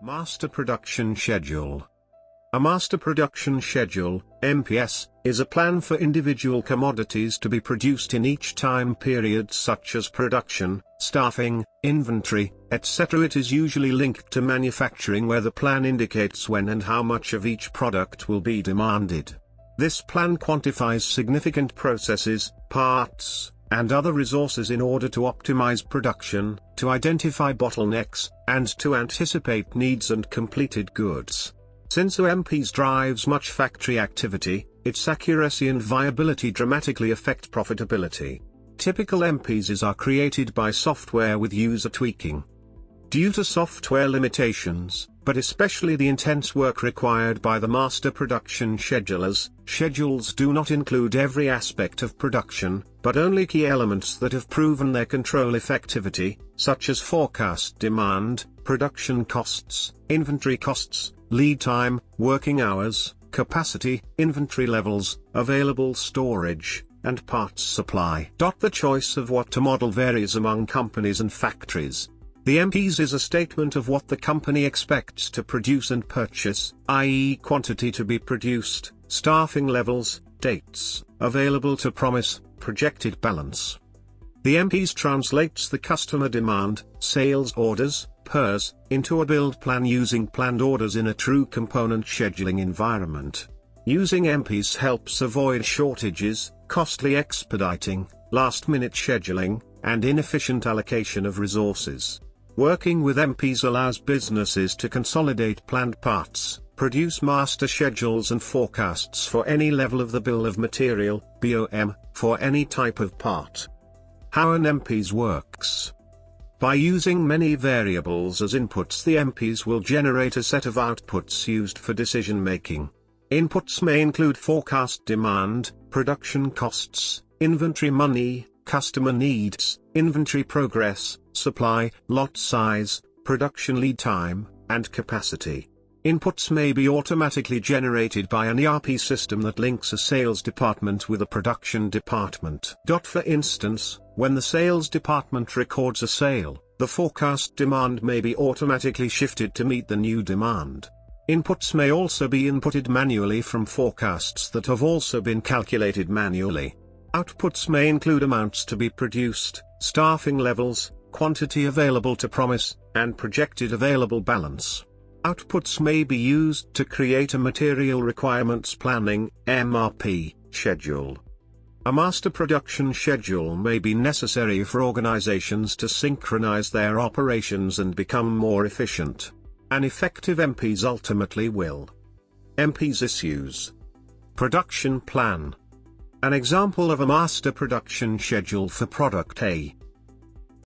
Master Production Schedule. A Master Production Schedule, MPS, is a plan for individual commodities to be produced in each time period, such as production, staffing, inventory, etc. It is usually linked to manufacturing, where the plan indicates when and how much of each product will be demanded. This plan quantifies significant processes, parts, and other resources in order to optimize production, to identify bottlenecks, and to anticipate needs and completed goods. Since MPS drives much factory activity, its accuracy and viability dramatically affect profitability. Typical MPSs are created by software with user tweaking. Due to software limitations, but especially the intense work required by the master production schedulers, schedules do not include every aspect of production, but only key elements that have proven their control effectivity, such as forecast demand, production costs, inventory costs, lead time, working hours, capacity, inventory levels, available storage, and parts supply. The choice of what to model varies among companies and factories. The MPS is a statement of what the company expects to produce and purchase, i.e. quantity to be produced, staffing levels, dates, available to promise, projected balance. The MPS translates the customer demand, sales orders, PERS, into a build plan using planned orders in a true component scheduling environment. Using MPS helps avoid shortages, costly expediting, last-minute scheduling, and inefficient allocation of resources. Working with MPS allows businesses to consolidate planned parts, produce master schedules and forecasts for any level of the bill of material, BOM, for any type of part. How an MPS works. By using many variables as inputs, the MPS will generate a set of outputs used for decision making. Inputs may include forecast demand, production costs, inventory money, customer needs, inventory progress, supply, lot size, production lead time, and capacity. Inputs may be automatically generated by an ERP system that links a sales department with a production department. For instance, when the sales department records a sale, the forecast demand may be automatically shifted to meet the new demand. Inputs may also be inputted manually from forecasts that have also been calculated manually. Outputs may include amounts to be produced, staffing levels, quantity available to promise, and projected available balance. Outputs may be used to create a material requirements planning (MRP) schedule. A master production schedule may be necessary for organizations to synchronize their operations and become more efficient. An effective MPS ultimately will. MPS issues. Production plan. An example of a master production schedule for product A.